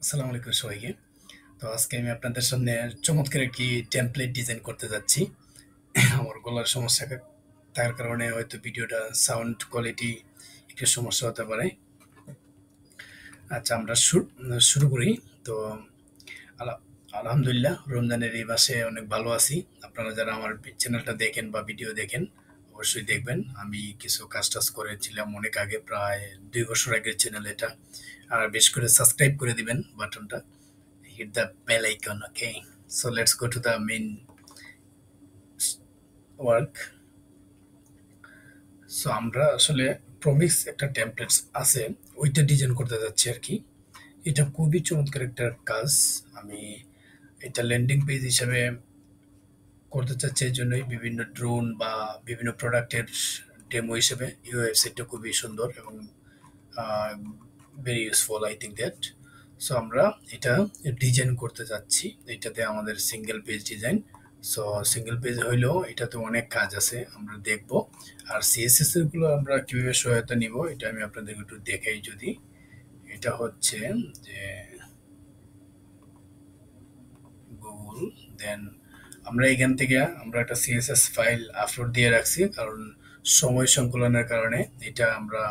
আসসালামু আলাইকুম সবাইকে। তো আজকে আমি আপনাদের সামনে চমৎকার একটি টেমপ্লেট ডিজাইন করতে যাচ্ছি। আমার গলার সমস্যা থাকার কারণে হয়তো ভিডিওটা সাউন্ড কোয়ালিটি একটু সমস্যা হতে পারে। আচ্ছা আমরা শুরু করি। তো আলা- আলহামদুলিল্লাহ রমজানের এই মাসে অনেক ভালো আছি। আপনারা যারা আমার চ্যানেলটা দেখেন বা ভিডিও দেখেন অবশ্যই দেখবেন আমি কিছু কাজ টাজ করেছিলাম অনেক আগে, প্রায় 2 বছর আগের চ্যানেল এটা। আর বেশ করে সাবস্ক্রাইব করে দিবেন বাটনটা, hit the bell icon. Okay, so let's go to the main work. So আমরা আসলে প্রমিক্স একটা টেমপ্লেটস আছে, ওইটা ডিজাইন করতে যাচ্ছি আর কি। এটা খুবই চমৎকার একটা কাজ। আমি এটা ল্যান্ডিং পেজ হিসাবে করতে চাচ্ছি, এই জন্যই বিভিন্ন ড্রোন বা বিভিন্ন প্রোডাক্টের ডেমো হিসেবে এই ওয়েবসাইটটা খুবই সুন্দর এবং very useful I think that. So আমরা এটা ডিজাইন করতে যাচ্ছি। এটাতে আমাদের single page design. So single page হইলেও এটাতে অনেক কাজ আছে আমরা দেখব। আর সিএসএস এর গুলো আমরা কিভাবে সহায়তা নিব এটা আমি আপনাদেরকে একটু দেখাই। যদি এটা হচ্ছে যে গুগল, দেন আমরা এখান থেকে আমরা একটা সিএসএস ফাইল আপলোড দিয়ে রাখছি, কারণ সময় সংকুলনের কারণে এটা আমরা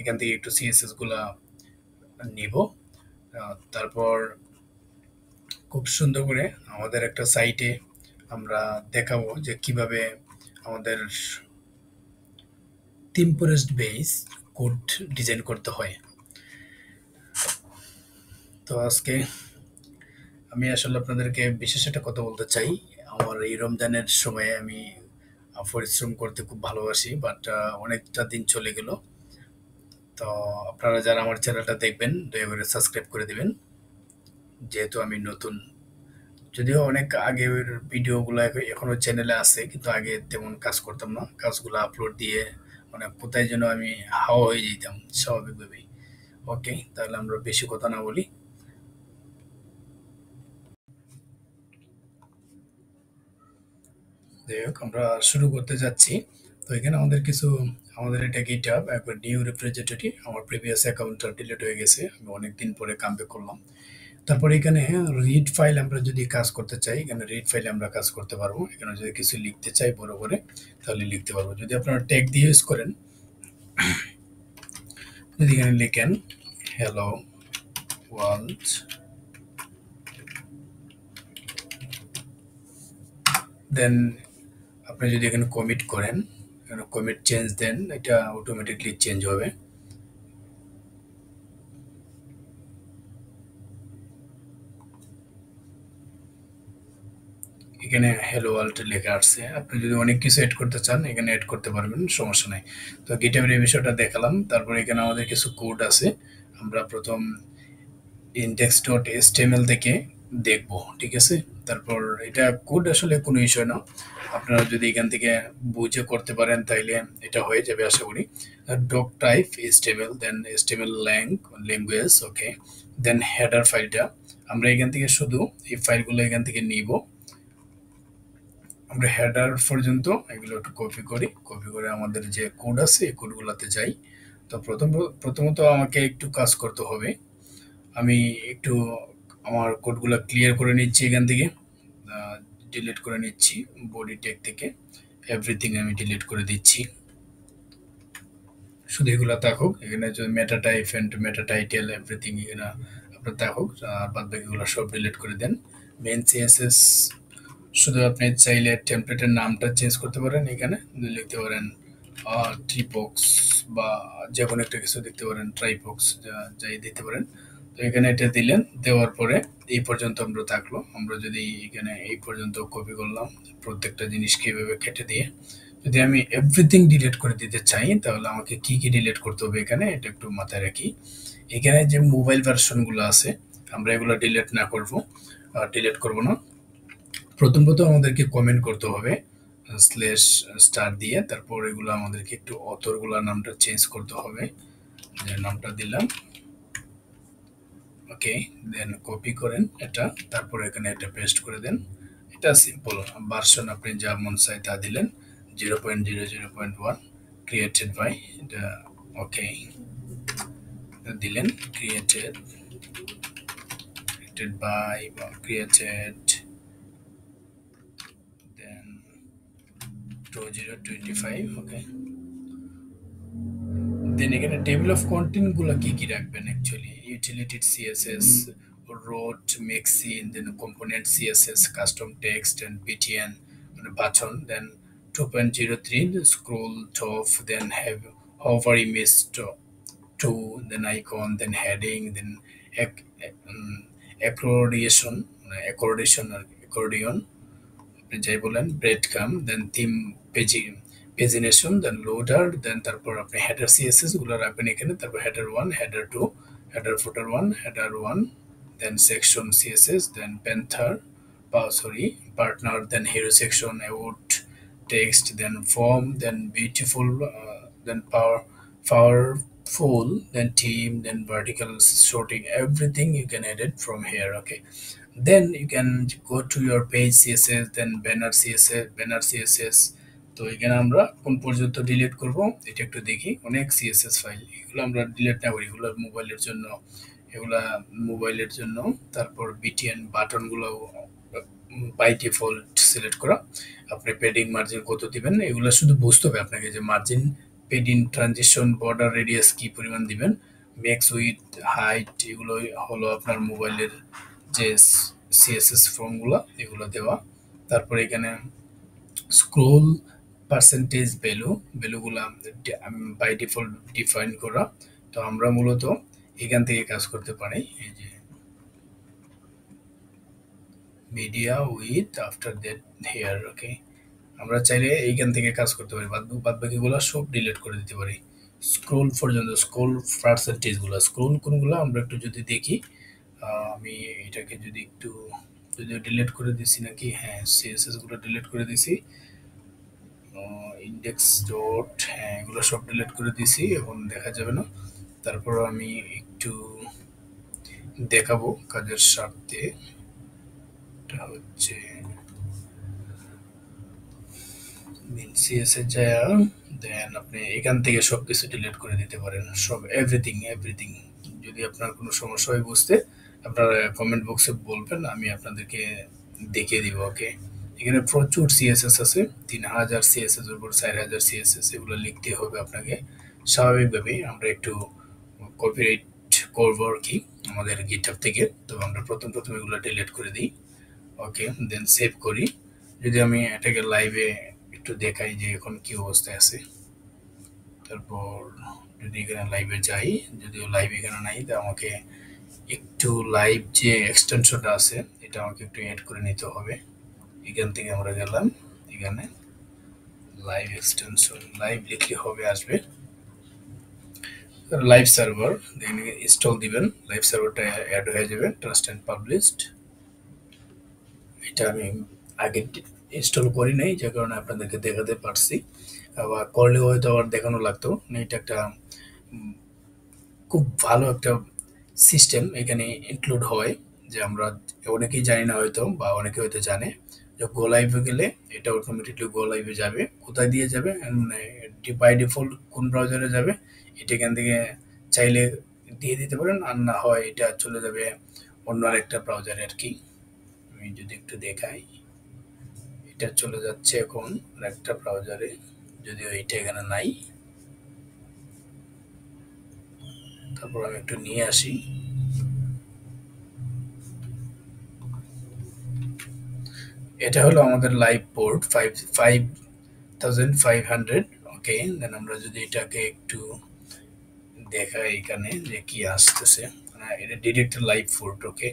এখান থেকে একটু সিএসএস গুলা নিব। তারপর খুব সুন্দর করে আমাদের একটা সাইটে আমরা দেখাবো যে কিভাবে আমাদের টেম্পোরারি বেস কোড ডিজাইন করতে হয়। তো আজকে আমি আসলে আপনাদেরকে বিশেষ একটা কথা বলতে চাই। আমার এই রমজানের সময়ে আমি পরিশ্রম করতে খুব ভালোবাসি, বাট অনেকটা দিন চলে গেল। তো আপনারা যারা আমার চ্যানেলটা দেখবেন দয়া করে সাবস্ক্রাইব করে দিবেন, যেহেতু আমি নতুন। যদিও অনেক আগের ভিডিওগুলো এখনো চ্যানেলে আছে, কিন্তু আগে তেমন কাজ করতাম না। কাজগুলো আপলোড দিয়ে মানে কোথায় যেন আমি হাওয়া হয়ে যেতাম স্বাভাবিকভাবেই। ওকে, তাহলে আমরা বেশি কথা না বলি। যাই হোক, আমরা শুরু করতে যাচ্ছি। তো এখানে আমাদের কিছু, আমাদের এটা গিটহাব একবার নিউ রিপ্রেজেন্টেটিভ, আমার প্রিভিয়াস অ্যাকাউন্টটা ডিলিট হয়ে গেছে, আমি অনেকদিন পরে কামব্যাক করলাম। তারপরে এখানে রিড ফাইল আমরা যদি কাজ করতে চাই, এখানে রিড ফাইলে আমরা কাজ করতে পারবো। এখানে যদি কিছু লিখতে চাই বড় করে তাহলে লিখতে পারবো। যদি আপনারা ট্যাগ দিয়ে ইউজ করেন, যদি এখানে লিখেন হ্যালো ওয়ার্ল্ড, দেন আপনি যদি এখানে কমিট করেন, এখানে কমিট চেঞ্জ দেন, এটা অটোমেটিকলি চেঞ্জ হবে। এখানে হ্যালো ওয়ার্ল্ড লেখা আসছে। আপনি যদি অনেক কিছু এড করতে চান এখানে এড করতে পারবেন, সমস্যা নাই। তো গিটহাবের এই বিষয়টা দেখালাম। তারপরে এখানে আমাদের কিছু কোড আছে, আমরা প্রথম index.html থেকে দেখব, ঠিক আছে? তারপর এটা কোড আসলে কোনো ইস্যু না, আপনারা যদি এখান থেকে বুঝে করতে পারেন তাইলে এটা হয়ে যাবে আশা করি। ডক টাইপ html, দেন html ল্যাঙ্গুয়েজ, ওকে। দেন হেডার ফাইলটা আমরা এখান থেকে শুধু এই ফাইলগুলো এখান থেকে নিব। আমরা হেডার পর্যন্ত এগুলো একটু কপি করি, কপি করে আমাদের যে কোড আছে এই কোডগুলোতে যাই। তো প্রথমত আমাকে একটু কাজ করতে হবে। আমি একটু আমার কোডগুলো ক্লিয়ার করে নিচ্ছি এখান থেকে, ডিলিট করে নিচ্ছি বডি ট্যাগ থেকে, এভরিথিং আমি ডিলিট করে দিচ্ছি। শুধু এগুলো থাকুক, এখানে যে meta type and meta title everything এখানে আপনার থাকুক, আর বাদ বাকিগুলো সব ডিলিট করে দেন। মেন সিএসএস শুধু আপনি চাইলে টেমপ্লেটের নামটা চেঞ্জ করতে পারেন, এখানে লিখতে পারেন ট্রিপক্স বা যে কোনো একটা কিছু দিতে পারেন, ট্রাইপক্স যাই দিতে পারেন। তো এখানে এটা দিলেন, দেওয়ার পরে এই পর্যন্ত আমরা থাকলো। আমরা যদি এখানে এই পর্যন্ত কপি করলাম প্রত্যেকটা জিনিসকে এভাবে কেটে দিয়ে, যদি আমি এভরিথিং ডিলিট করে দিতে চাই তাহলে আমাকে কি কি ডিলিট করতে হবে এখানে এটা একটু মাথায় রাখি। এখানে যে মোবাইল ভার্সনগুলো আছে আমরা এগুলো ডিলিট না করবো, ডিলিট করবো না। প্রথম আমাদেরকে কমেন্ট করতে হবে স্ল্যাশ স্টার দিয়ে, তারপর এগুলো আমাদেরকে একটু অথরগুলোর নামটা চেঞ্জ করতে হবে, যে নামটা দিলাম, ওকে। দেন কপি করেন এটা, তারপর এখানে এটা পেস্ট করে দেন। এটা সিম্পল ভার্সন, আপনি যা মন চাই তা দিলেন। 0.0 0.1 ক্রিয়েটেড বাই, এটা ওকে দিলেন, created created by created then 2025 okay. Then এখানে টেবিল অফ কন্টেন্ট গুলো কি কি রাখবেন অ্যাকচুয়ালি ইউটিলিটি সিএসএস রোড মেক্সি then component CSS custom text and BTN মানে button then 2.03 scroll top then have hover image to then icon then heading then ac- um, accordation accordion আপনি যাই বলেন breadcrumb then theme pagination then loader then তারপর আপনি header CSS গুলো রাখবেন এখানে তারপর header one header two header footer one header one then section CSS then panther sorry partner then hero section award text then form then beautiful then powerful then team then vertical sorting everything you can edit from here okay. Then you can go to your page css then banner css তো এখানে আমরা কোন পর্যন্ত delete করব এটা একটু দেখি অনেক সিএসএস ফাইল এগুলো আমরা ডিলিট না করি এগুলো এগুলা মোবাইলের জন্য তারপর বিটিএন বাটনগুলো বাই ডিফল্ট সিলেক্ট করা আপনি পেডিং মার্জিন কত দিবেন এগুলো শুধু বুঝতে হবে আপনাকে যে margin padding transition border radius কি পরিমাণ দিবেন ম্যাক্স উইথ হাইট এগুলো হলো আপনার মোবাইলের যে সিএসএস ফর্মগুলো এগুলো দেওয়া তারপরে এখানে স্ক্রোল পার্সেন্টেজ ভ্যালুগুলো বাই ডিফল্ট ডিফাইন করা তো আমরা মূলত এখান থেকে কাজ করতে পারি এই যে media with after that here okay আমরা চাইলে এইখান থেকে কাজ করতে পারি বাদ বাকিগুলো সব ডিলিট করে দিতে পারি স্ক্রোল পর্যন্ত স্ক্রোল পার্সেন্টেজগুলো স্ক্রোল কোনগুলো আমরা একটু যদি দেখি আমি এটাকে যদি একটু যদিও ডিলিট করে দিছি নাকি হ্যাঁ সিএসএস গুলো ডিলিট করে দিছি ইন্ডেক্স ডট হ্যাঁ এগুলো সব ডিলিট করে দিছি এখন দেখা যাবে না তারপর আমি একটু দেখাবো কাজের স্বার্থে এটা হচ্ছে সিএসএস যায় দেন আপনি এখান থেকে সব কিছু ডিলিট করে দিতে পারেন সব এভরিথিং যদি আপনার কোনো সমস্যা হয় বুঝতে আপনারা কমেন্ট বক্সে বলবেন আমি আপনাদেরকে দেখিয়ে দিব ওকে এখানে প্রচুর সিএসএস আছে 3000 সিএসএস এর উপর 4000 সিএসএস এগুলো লিখতে হবে আপনাকে স্বাভাবিকভাবেই আমরা একটু কপিরাইট করবো আর কি আমাদের গিটহাব থেকে তো আমরা প্রথম এগুলো ডিলিট করে দিই ওকে দেন সেভ করি যদি আমি এটাকে লাইভে একটু দেখাই যে এখন কি অবস্থায় আছে তারপর যদি এখানে লাইভে যাই যদিও লাইভ এখানে নাই তো আমাকে একটু লাইভ যে এক্সটেনশনটা আছে এটা আমাকে একটু অ্যাড করে নিতে হবে এখান থেকে আমরা গেলাম এখানে লাইভ এক্সটেনশন লাইভ লিখলে হবে আসবে লাইভ সার্ভার দেন ইনস্টল দিবেন লাইভ সার্ভারটা অ্যাড হয়ে যাবে ট্রাস্ট এন্ড পাবলিশড এটা আমি আগে ইনস্টল করি নাই যে কারণে আপনাদেরকে দেখাতে পারছি আবার করলে হয়তো আবার দেখানো লাগতো না এটা একটা খুব ভালো একটা সিস্টেম এখানে ইনক্লুড হয় যে আমরা অনেকেই জানি না হয়তো বা অনেকে হয়তো জানে যে গো লাইভে গেলে এটা অটোমেটিকলি গো লাইভে যাবে কোথায় দিয়ে যাবে মানে বাই ডিফল্ট কোন ব্রাউজারে যাবে এটা এখান থেকে চাইলে দিয়ে দিতে পারেন আর না হয় এটা চলে যাবে অন্য আরেকটা ব্রাউজারে আর কি আমি যদি একটু দেখাই এটা চলে যাচ্ছে এখন আরেকটা ব্রাউজারে যদিও এটা এখানে নাই তারপর আমি একটু নিয়ে আসি এটা হলো আমাদের লাইভ পোর্ট 5500 ওকে দেন আমরা যদি এটাকে একটু দেখাই এখানে যে কি আসতেছে এটা ডিরেক্ট লাইভ পোর্ট ওকে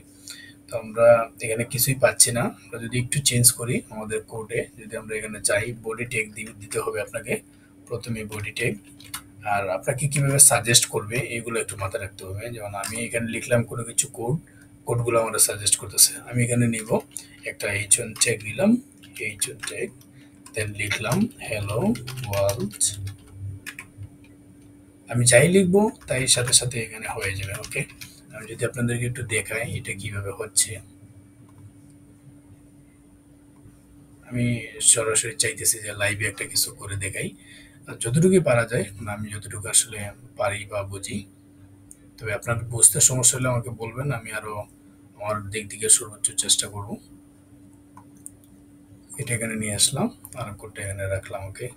তো আমরা এখানে কিছুই পাচ্ছি না আমরা যদি একটু চেঞ্জ করি আমাদের কোডে যদি আমরা এখানে চাই বডি ট্যাগ দিতে হবে আপনাকে প্রথমে বডি ট্যাগ আর আপনাকে কিভাবে সাজেস্ট করবে এগুলো একটু মাথায় রাখতে হবে যেমন আমি এখানে লিখলাম কোনো কিছু কোডগুলো আমরা সাজেস্ট করতেছে আমি এখানে নিব একটা এইচ1 ট্যাগ নিলাম এইচ1 ট্যাগ দেন লিখলাম হ্যালো ওয়ার্ল্ড আমি যাই লিখবো তাই সাথে সাথে এখানে হয়ে যাবে ওকে আমি যদি আপনাদেরকে একটু দেখাই এটা কিভাবে হচ্ছে আমি সরাসরি চাইতেছি যে লাইভে একটা কিছু করে দেখাই যতটুকুই পারা যায় আমি যতটুকু আসলে পারি বা বুঝি তবে আপনার বুঝতে সমস্যা হলে আমাকে বলবেন আমি আরো আমার দিক থেকে সর্বোচ্চ চেষ্টা করব। এটা এখানে নিয়ে আসলাম আর কোডটা এখানে রাখলাম। ওকে,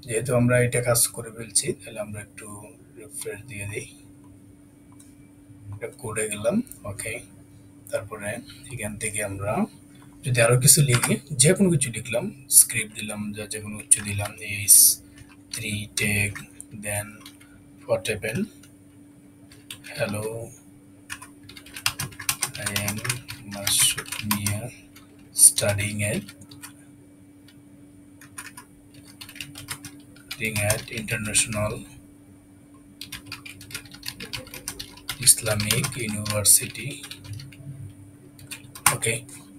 যেহেতু আমরা এটা কাজ করে ফেলছি তাহলে আমরা একটু রিফ্রেশ দিয়ে দিই। এটা কোডে গেলাম। ওকে, তারপরে এখান থেকে আমরা যদি আরো কিছু লিখি, যে কোনো কিছু লিখলাম, স্ক্রিপ্ট দিলাম, যা যে কোনো কিছু দিলাম, ইস 3 টেক, then what happened, hello, I am Masud Mia studying at International Islamic University. ওকে,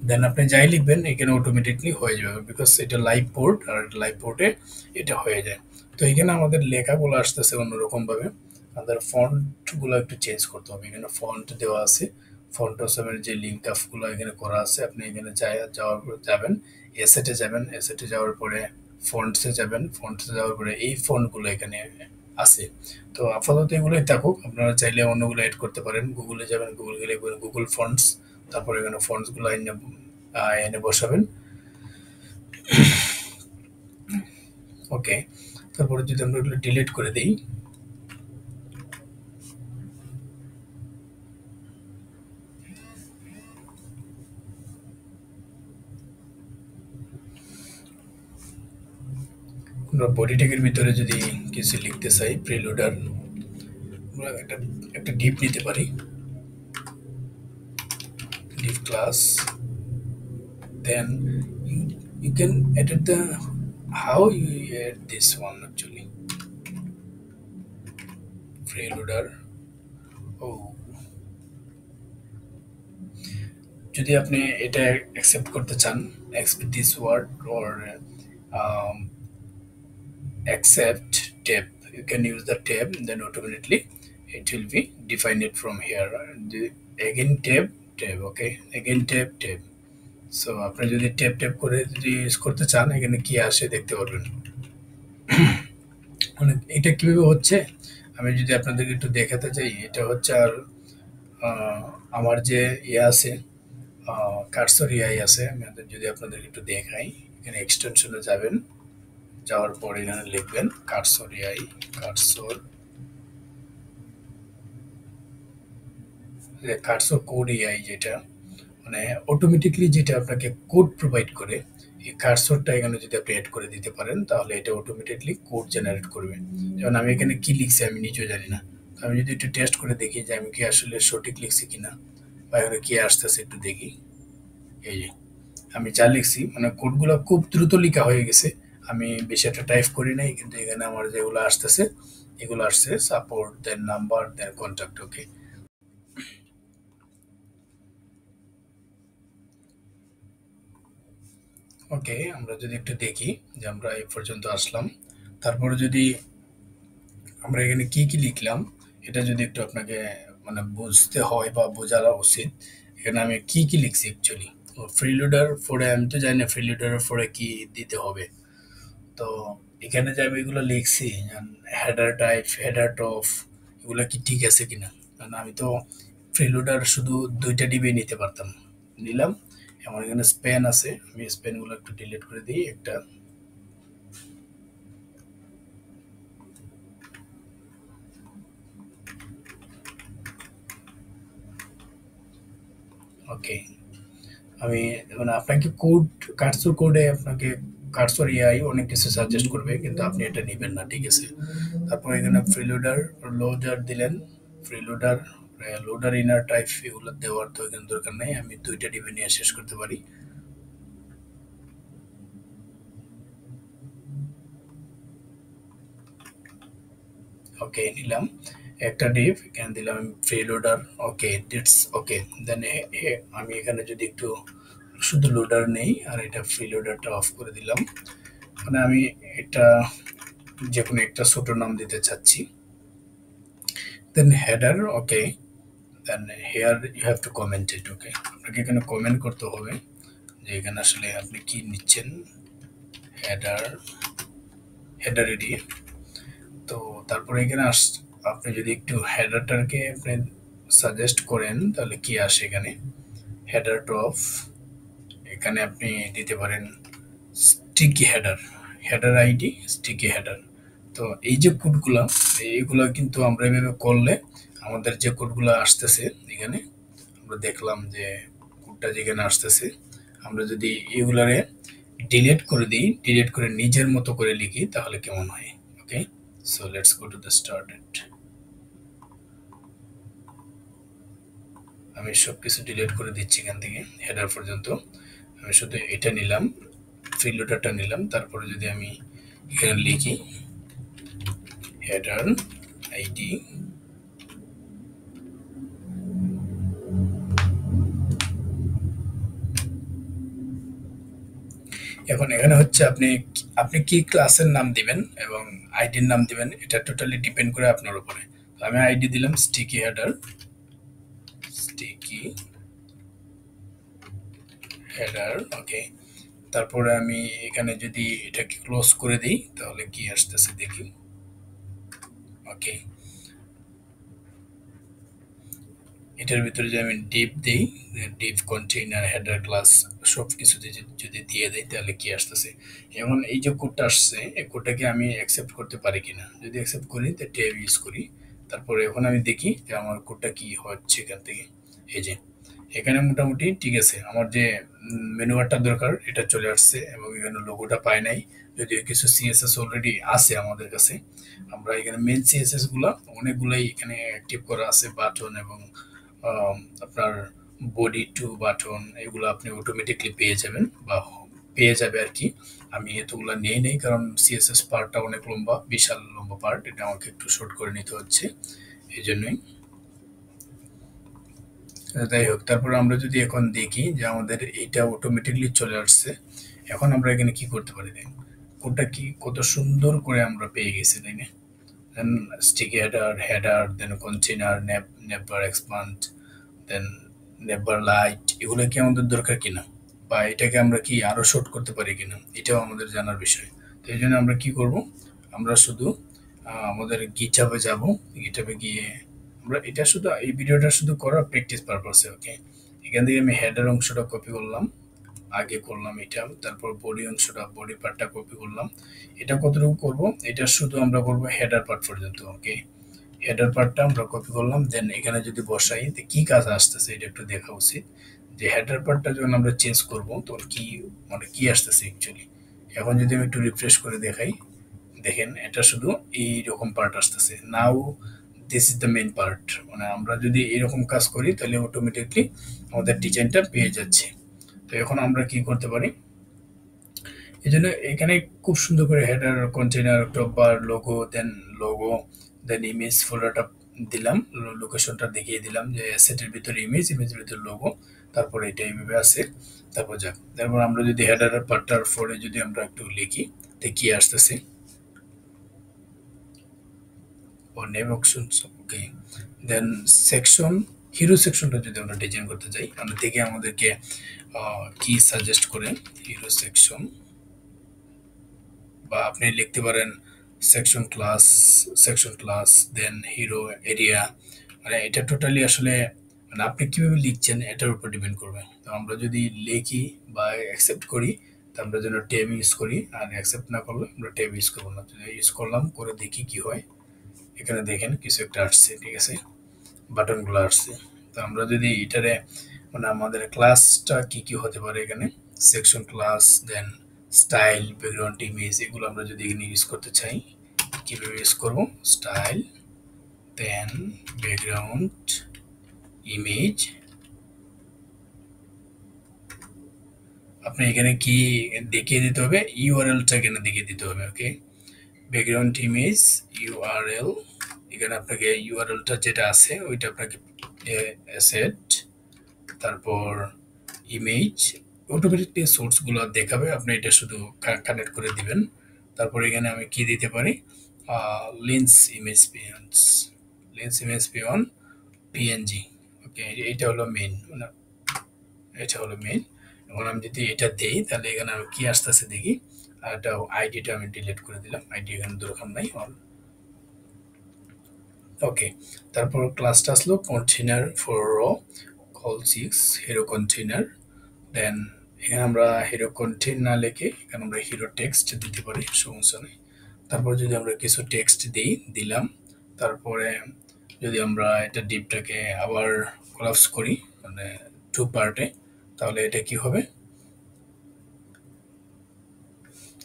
দেন আপনি যাই লিখবেন এখানে অটোমেটিকলি হয়ে যাবে, বিকজ এটা লাইভ পোর্ট, আর লাইভ পোর্টে এটা হয়ে যায়। তো এখানে আমাদের লেখাগুলো আসতেছে অন্যরকম ভাবে, আমাদের ফন্টগুলো একটু চেঞ্জ করতে হবে। এখানে ফন্ট দেওয়া আছে, ফন্ট সেভেন যে লিঙ্ক আপগুলো এখানে করা আছে, আপনি এখানে যাওয়ার পর যাবেন, এসেটে যাবেন, এসেটে যাওয়ার পরে ফন্টসে যাবেন, ফন্টসে যাওয়ার পরে এই ফন্টগুলো এখানে আছে। তো আপাতত এগুলোই থাকুক, আপনারা চাইলে অন্যগুলো এড করতে পারেন। গুগলে যাবেন, গুগল গেলে গুগল ফন্টস, তারপরে এখানে ফন্টসগুলো এনে এনে বসাবেন। ওকে, তারপরে যদি আমরা এগুলো ডিলিট করে দিই, আমরা বডি ট্যাগের ভিতরে যদি কিছু লিখতে চাই, প্রিলোডার, আমরা একটা একটা ডিপ নিতে পারি, div class, then you can edit the how you add this one actually, preloader. ও, যদি আপনি এটা অ্যাকসেপ্ট করতে চান, accept this word or um, accept tab, you can use the tab, then automatically it will be defined it from here. Again tab, okay, again tab. So আপনি যদি tap করে যদি use করতে চান, এখানে কি আসে দেখতে পারবেন। মানে এটা কিভাবে হচ্ছে আমি যদি আপনাদেরকে একটু দেখাতে চাই, এটা হচ্ছে আর আমার যে ইয়ে আছে, কার্সর ইআই আছে, আমি যদি আপনাদেরকে একটু দেখাই, এখানে এক্সটেনশনে যাবেন, যাওয়ার পর এখানে লিখবেন কার্সর ইআই, কার্সর কার্সর কোড ইআই, যেটা মানে অটোমেটিকলি যেটা আপনাকে কোড প্রোভাইড করে, এই কার্সরটা এখানে যদি আপনি অ্যাড করে দিতে পারেন তাহলে এটা অটোমেটিকলি কোড জেনারেট করবে। যেমন আমি এখানে কি লিখছি আমি নিজেও জানি না, তো আমি যদি একটু টেস্ট করে দেখি যে আমি কি আসলে সঠিক লিখছি কিনা, বা এখানে কি আসতেছে একটু দেখি। এই যে আমি যা লিখছি, মানে কোডগুলো খুব দ্রুত লেখা হয়ে গেছে, আমি বেশি একটা টাইপ করি নাই, কিন্তু এখানে আমার যেগুলো আসতেছে এগুলো আসছে সাপোর্ট, দেন নাম্বার, দেন কন্ট্যাক্ট। ওকে, ওকে, আমরা যদি একটু দেখি যে আমরা এই পর্যন্ত আসলাম, তারপরে যদি আমরা এখানে কি কি লিখলাম এটা যদি একটু আপনাকে মানে বুঝতে হয় বা বোঝানো উচিত। এখানে আমি কি কি লিখছি অ্যাকচুয়ালি, ফ্রিলোডার ফোরে আমি তো জানি না ফ্রিলোডারের ফোরে কি দিতে হবে। তো এখানে যে আমি এগুলো লিখছি, হেডার টাইপ, হেডার টপ, এগুলো কি ঠিক আছে কিনা, কারণ আমি তো ফ্রিলোডার শুধু 2টা ডিবে নিতে পারতাম, নিলাম। আমার এখানে স্প্যান আছে, আমি স্প্যানগুলো একটু ডিলিট করে দিই একটা। ওকে, আমি মানে আপনাকে কোড, কার্সর কোডে আপনাকে কার্সর এআই অনেক কিছু সাজেস্ট করবে, কিন্তু আপনি এটা নেবেন না, ঠিক আছে। তারপর এখানে ফ্রিলোডার, লোডার দিলেন, ফ্রিলোডার, লোডার, ইনার টাইপ, এগুলো দেওয়ার তো এখানে দরকার নেই, আমি 2টা ডিবে নিয়ে শেষ করতে পারি। ওকে, নিলাম একটা ডিভ, এখানে দিলাম ফ্রি লোডার। ওকে, দিটস ওকে। দেন আমি এখানে যদি একটু শুধু লোডার নেই আর এটা ফ্রি লোডারটা অফ করে দিলাম, মানে আমি এটা যে কোনো একটা ছোট নাম দিতে চাচ্ছি। Then header, okay, then here you have to comment it. Okay, আপনাকে এখানে কমেন্ট করতে হবে যে এখানে আসলে আপনি কি নিচ্ছেন। Header, header area. তো তারপরে এখানে আপনি যদি একটু হেডারটাকে আপনি সাজেস্ট করেন তাহলে কি আসে এখানে, হেডার টপ, এখানে আপনি দিতে পারেন sticky header, header ID sticky header. তো এই যে কোডগুলা, এইগুলা কিন্তু আমরা এভাবে করলে আমাদের যে কোডগুলো আসতেছে এখানে, আমরা দেখলাম যে কোডটা যেখানে আসতেছে, আমরা যদি এগুলারে ডিলিট করে দিই, ডিলিট করে নিজের মতো করে লিখি, তাহলে কেমন হয়? Okay, so let's go to the started. আমি সব কিছু ডিলিট করে দিচ্ছি এখান থেকে হেডার পর্যন্ত। আমি শুধু এটা নিলাম, ফিল্টারটা নিলাম, তারপরে যদি আমি এখানে লিখি হেডার আইডি, এখন এখানে হচ্ছে আপনি আপনি কি ক্লাসের নাম দিবেন এবং আইডির নাম দিবেন, এটা টোটালি ডিপেন্ড করে আপনার উপরে। তো আমি আইডি দিলাম স্টিকি হেডার, স্টিকি হেডার, ওকে। তারপরে আমি এখানে যদি এটাকে ক্লোজ করে দিই তাহলে কি আসতেছে দেখি। ওকে, এটার ভিতরে যদি আমি ডিপ দিই, ডিপ কন্টেইনার হেডার ক্লাস সব কিছু যদি দিয়ে দেই তাহলে কি আসতেছে। যেমন এই যে কোডটা আসছে, এই কোডটাকে আমি অ্যাকসেপ্ট করতে পারি কিনা, যদি অ্যাকসেপ্ট করি তো ট্যাব ইউজ করি। তারপরে এখন আমি দেখি যে আমার কোডটা কি হচ্ছে এখান থেকে। এই যে এখানে মোটামুটি ঠিক আছে, আমার যে মেনু বারটা দরকার এটা চলে আসছে এবং এখানে লোগোটা পাই নাই, যদিও কিছু সিএসএস অলরেডি আছে আমাদের কাছে। আমরা এখানে মেন সিএসএস গুলা অনেকগুলাই এখানে অ্যাক্টিভ করা আছে, বাটন এবং আপনার বডি টু বাটন, এগুলো আপনি অটোমেটিকলি পেয়ে যাবেন বা পেয়ে যাবে আর কি। আমি এতগুলো নিয়ে নেই কারণ সিএসএস পার্টটা অনেক লম্বা, বিশাল লম্বা পার্ট, এটা আমাকে একটু শর্ট করে নিতে হচ্ছে, এই জন্যই। যাই হোক, তারপরে আমরা যদি এখন দেখি যে আমাদের এইটা অটোমেটিকলি চলে আসছে, এখন আমরা এখানে কি করতে পারি দেখ, কোডটা কি কত সুন্দর করে আমরা পেয়ে গেছি, তাই না? দেন স্টিকি হেডার, হেডার, দেন কন্টেনার, নেভার এক্সপান্ড, দেন নেভার লাইট, এগুলো কি আমাদের দরকার কিনা, বা এটাকে আমরা কি আরো শর্ট করতে পারি কিনা, এটাও আমাদের জানার বিষয়। তো এই জন্য আমরা কি করব, আমরা শুধু আমাদের গিটহাবে যাব, গিটহাবে গিয়ে আমরা এটা শুধু এই ভিডিওটা শুধু করার প্র্যাকটিস পারপাসে, ওকে। এখান থেকে আমি হেডার অংশটা কপি করলাম, আগে করলাম এটা, তারপর বডি অংশটা, বডি পার্টটা কপি করলাম। এটা কতটুকু করব, এটা শুধু আমরা করব হেডার পার্ট পর্যন্ত, ওকে। হেডার পার্টটা আমরা কপি করলাম, দেন এখানে যদি বসাই তো কি কাজ আসতেছে এটা একটু দেখা উচিত, যে হেডার পার্টটা যখন আমরা চেঞ্জ করব তখন কি মানে কি আসতেছে অ্যাকচুয়ালি। এখন যদি আমি একটু রিফ্রেশ করে দেখাই, দেখেন এটা শুধু এইরকম পার্ট আসতেছে। Now this is the main part, মানে আমরা যদি এরকম কাজ করি তাহলে অটোমেটিকলি আমাদের ডিজাইনটা পেয়ে যাচ্ছে। তো এখন আমরা কি করতে পারি, এই জন্য এখানে খুব সুন্দর করে header, container, top bar, logo, then image ফোল্ডারটা দিলাম, লোকেশনটা দেখিয়ে দিলাম যে সেটের ভিতরে ইমেজ, ইমেজের ভিতরে লোগো, তারপরে এটা এইভাবে আছে। তারপর যাক, তারপর আমরা যদি হেডার পার্টটার পরে যদি আমরা একটু লিখি তো কি আসতেছে, ও নেম অপশনস, ওকে। দেন সেকশন, হিরো সেকশনটা যদি আমরা ডিজাইন করতে যাই, আমরা দেখি আমাদেরকে কি সাজেস্ট করে। হিরো সেকশন, বা আপনি লিখতে পারেন সেকশন ক্লাস, সেকশন ক্লাস, দেন হিরো এরিয়া, মানে এটা টোটালি আসলে মানে আপনি কিভাবে লিখছেন এটার উপর ডিপেন্ড করবে। তো আমরা যদি লিখি বা অ্যাকসেপ্ট করি তো আমরা যেন ট্যাব ইউজ করি, আর অ্যাকসেপ্ট না করলে আমরা ট্যাব ইউজ করবো না। যদি ইউজ করলাম, করে দেখি কি হয়। এখানে দেখেন কিছু একটা আসছে, ঠিক আছে, বাটনগুলো আসছে। তো আমরা যদি এটারে মানে আমাদের ক্লাসটা কি কি হতে পারে এখানে, সেকশন ক্লাস, দেন স্টাইল, ব্যাকগ্রাউন্ড ইমেজ, এগুলো আমরা যদি এখানে ইউজ করতে চাই, কীভাবে ইউজ করব, স্টাইল, দেন ব্যাকগ্রাউন্ড ইমেজ, আপনি এখানে কি দেখিয়ে দিতে হবে, ইউআরএলটা এখানে দেখিয়ে দিতে হবে, ওকে। ব্যাকগ্রাউন্ড ইমেজ ইউআরএল, এখানে আপনাকে ইউআরএলটা যেটা আছে ওইটা আপনাকে সেট, তারপর ইমেজ, অটোমেটিকলি সোর্সগুলো দেখাবে, আপনি এটা শুধু কানেক্ট করে দিবেন। তারপর এখানে আমি কি দিতে পারি, lens image peons, lens image peon PNG, okay. এটা হলো মেইন, মানে এটা হলো মেইন। এখন আমি যদি এটা দেই তাহলে এখানে আমি কি আসতেছে দেখি, আর এটা আইডিটা আমি ডিলিট করে দিলাম, আইডি এখানে দরকার নাই, ওকে। তারপর ক্লাসটা আসলো কন্টেনার ফর র, কল 6 হিরো কন্টেইনার। দেন এখানে আমরা হিরো কন্টেইন না লিখে এখানে আমরা হিরো টেক্সট দিতে পারি, সমস্যা নেই। তারপর যদি আমরা কিছু টেক্সট দিলাম, তারপরে যদি আমরা এটা ডিপটাকে আবার কোলাপস করি মানে টু পার্টে, তাহলে এটা কি হবে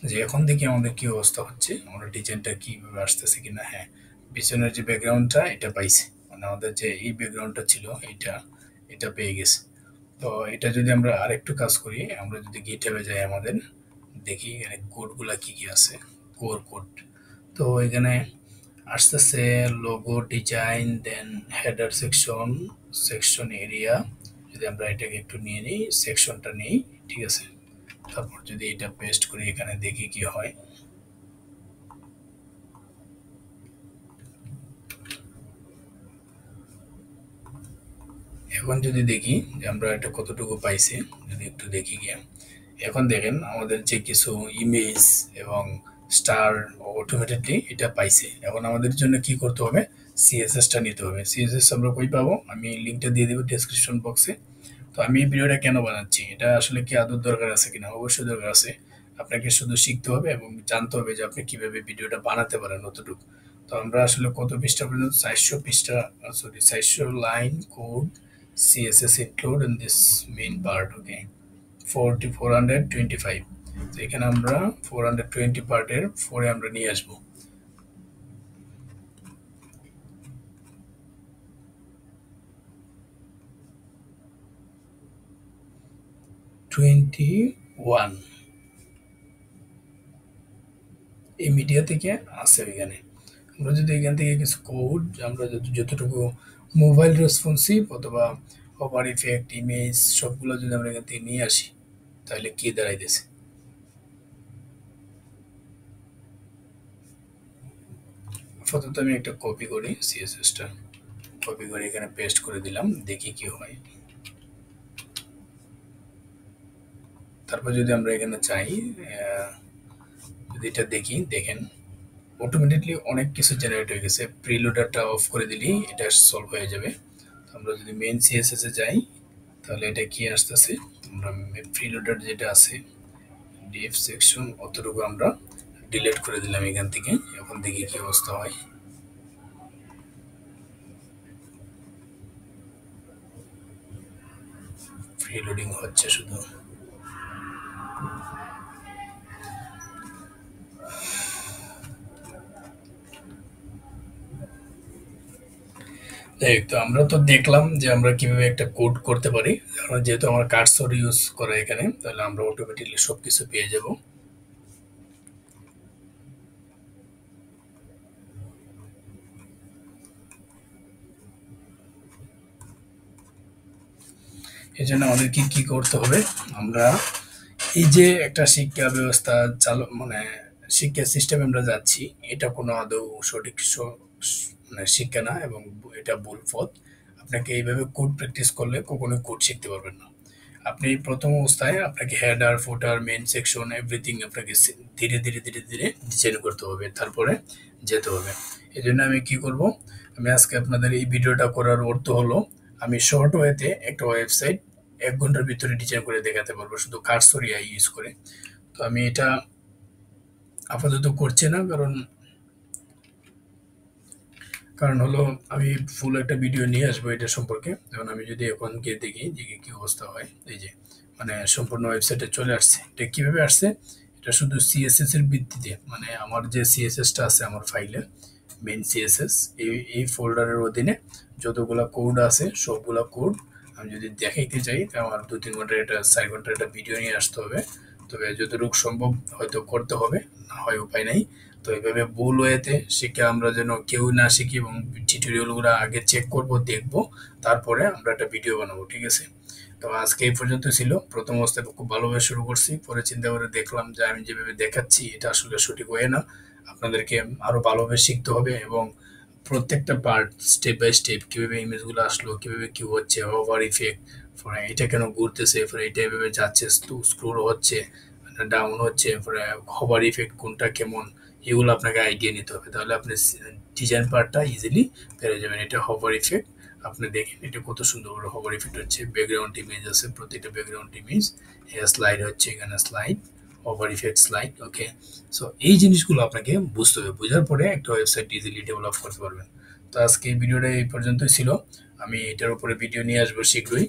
যে এখন দেখি আমাদের কি অবস্থা হচ্ছে, আমরা ডিজাইনটা কিভাবে আসতেছে কিনা। হ্যাঁ, পিছনের যে ব্যাকগ্রাউন্ডটা এটা পাইছে, মানে আমাদের যে এই ব্যাকগ্রাউন্ডটা ছিল এটা এটা পেয়ে গেছে। তো এটা যদি আমরা আরেকটু কাজ করি, আমরা যদি গিটহাবে যাই আমাদের, দেখি এখানে কোডগুলা কি কি আছে, কোর কোড। তো এখানে আসতেছে লোগো ডিজাইন, দেন হেডার সেকশন, সেকশন এরিয়া। যদি আমরা এটাকে একটু নিয়ে নিই, সেকশনটা নিই, ঠিক আছে। তারপর যদি এটা পেস্ট করি এখানে দেখি কি হয়। এখন যদি দেখি যে আমরা এটা কতটুকু পাইছি, যদি একটু দেখি গিয়ে, এখন দেখেন আমাদের যে কিছু ইমেজ এবং স্টার অটোমেটিকলি এটা পাইছে। এখন আমাদের জন্য কি করতে হবে, সিএসএসটা নিতে হবে। সিএসএস আমরা কই পাবো, আমি লিঙ্কটা দিয়ে দেবো ডেসক্রিপশন বক্সে। তো আমি এই ভিডিওটা কেন বানাচ্ছি, এটা আসলে কি আদৌ দরকার আছে কিনা, অবশ্যই দরকার আছে। আপনাকে শুধু শিখতে হবে এবং জানতে হবে যে আপনি কিভাবে ভিডিওটা বানাতে পারেন অতটুকু। তো আমরা আসলে কত পৃষ্ঠা পর্যন্ত, 400 পৃষ্ঠা, sorry 400 line code CSS include in this main part, okay. 425। তো এখানে আমরা 420 পার্টের 4 আমরা নিয়ে আসবো। 21 এই মিডিয়া থেকে আসে এখানে। আমরা যদি এখান থেকে কিছু কোড, আমরা যতটুকু মোবাইল রেসপন্সিভ অথবা ওভার ইফেক্ট ইমেজ সবগুলো যদি আমরা এখান থেকে নিয়ে আসি, তাহলে কি দাঁড়াইতেছে। আপাতত আমি একটা কপি করি, সিএসএসটা কপি করে এখানে পেস্ট করে দিলাম, দেখি কি হয়। তারপর যদি আমরা এখানে চাই, যদি এটা দেখি, দেখেন অটোমেটিকলি অনেক কিছু জেনারেট হয়ে গেছে। প্রিলোডারটা অফ করে দিলেই এটা সলভ হয়ে যাবে। তো আমরা যদি মেইন সিএসএস এ যাই, তাহলে এটা কি আসতেছে, আমরা প্রিলোডার যেটা আছে ডিএফ সেকশন অতটুকু আমরা ডিলিট করে দিলাম এখান থেকে। এখন দেখি কি অবস্থা হয়। ফ্রি লোডিং হচ্ছে শুধু। যাই হোক, তো আমরা তো দেখলাম যে আমরা কিভাবে একটা কোড করতে পারি। কারণ যেহেতু আমার কার্সর ইউজ করা এখানে, তাহলে আমরা অটোমেটিকলি সবকিছু পেয়ে যাব। এই জন্য আমাদেরকে কি করতে হবে, আমরা এই যে একটা শিক্ষা ব্যবস্থা চালু, মানে শিক্ষা সিস্টেমে আমরা যাচ্ছি, এটা কোনো আদৌ সঠিক মানে শিক্ষা না, এবং এটা ভুল পথ। আপনাকে এইভাবে কোড প্র্যাকটিস করলে কখনোই কোড শিখতে পারবেন না। আপনি প্রথম অবস্থায় আপনাকে হেডার ফুটার মেইন সেকশন এভরিথিং আপনাকে ধীরে ধীরে ধীরে ধীরে ডিজাইন করতে হবে, তারপরে যেতে হবে। এই জন্য আমি কি করব, আমি আজকে আপনাদের এই ভিডিওটা করার অর্থ হলো, আমি শর্ট ওয়েতে একটা ওয়েবসাইট 1 ঘন্টার ভিতরে ডিজাইন করে দেখাতে পারবো শুধু কার্সর এআই ইউজ করে। তো আমি এটা আপাতত করছি না, কারণ কারণ হলো আমি ফুল একটা ভিডিও নিয়ে আসবো এটা সম্পর্কে। যেমন আমি যদি এখন গিয়ে দেখি যে কি অবস্থা হয়, এই যে মানে সম্পূর্ণ ওয়েবসাইটে চলে আসছে। এটা কিভাবে আসছে, এটা শুধু সিএসএস এর ভিত্তিতে, মানে আমার যে সিএসএসটা আছে আমার ফাইলে মেইন সিএসএস, এই ফোল্ডারের অধীনে যতগুলা কোড আছে সবগুলা কোড আমি যদি দেখাইতে চাই, তা আমার 2-3 ঘন্টার, এটা 4 ঘন্টার একটা ভিডিও নিয়ে আসতে হবে। তবে যতটুকু সম্ভব হয়তো করতে হবে, না হয় উপায় নাই। তো এইভাবে ভুল ওয়েতে শিখে আমরা যেন কেউ না শিখি, এবং টিউটোরিয়ালগুলো আগে চেক করব, দেখব, তারপরে আমরা একটা ভিডিও বানাবো, ঠিক আছে। তো আজকে এই পর্যন্ত ছিল। প্রথম অবস্থায় খুব ভালোভাবে শুরু করছি, পরে চিন্তা করে দেখলাম যে আমি যেভাবে দেখাচ্ছি এটা আসলে সঠিক ওয়ে না। আপনাদেরকে আরো ভালোভাবে শিখতে হবে, এবং প্রত্যেকটা পার্ট স্টেপ বাই স্টেপ, কিভাবে ইমেজগুলো আসলো, কিভাবে কি হচ্ছে, ওভার ইফেক্ট, এটা কেন ঘুরতেছে, এটা এভাবে যাচ্ছে, স্ক্রোল হচ্ছে, ডাউন হচ্ছে, হভার ইফেক্ট কোনটা কেমন, এগুলো আপনাকে আইডিয়া নিতে হবে। তাহলে আপনি ডিজাইন পার্টটা ইজিলি পেরে যাবেন। এটা হভার ইফেক্ট, আপনি দেখেন এটা কত সুন্দর করে হোভার ইফেক্ট হচ্ছে, ব্যাকগ্রাউন্ড ইমেজ আছে, প্রতিটা ব্যাকগ্রাউন্ড ইমেজ, স্লাইড হচ্ছে এখানে স্লাইড, ওভার ইফেক্ট স্লাইড। ওকে, সো এই জিনিসগুলো আপনাকে বুঝতে হবে, বোঝার পরে একটা ওয়েবসাইট ইজিলি ডেভেলপ করতে পারবেন। তো আজকে এই ভিডিওটা এই পর্যন্তই ছিল, আমি এটার উপরে ভিডিও নিয়ে আসবো শীঘ্রই।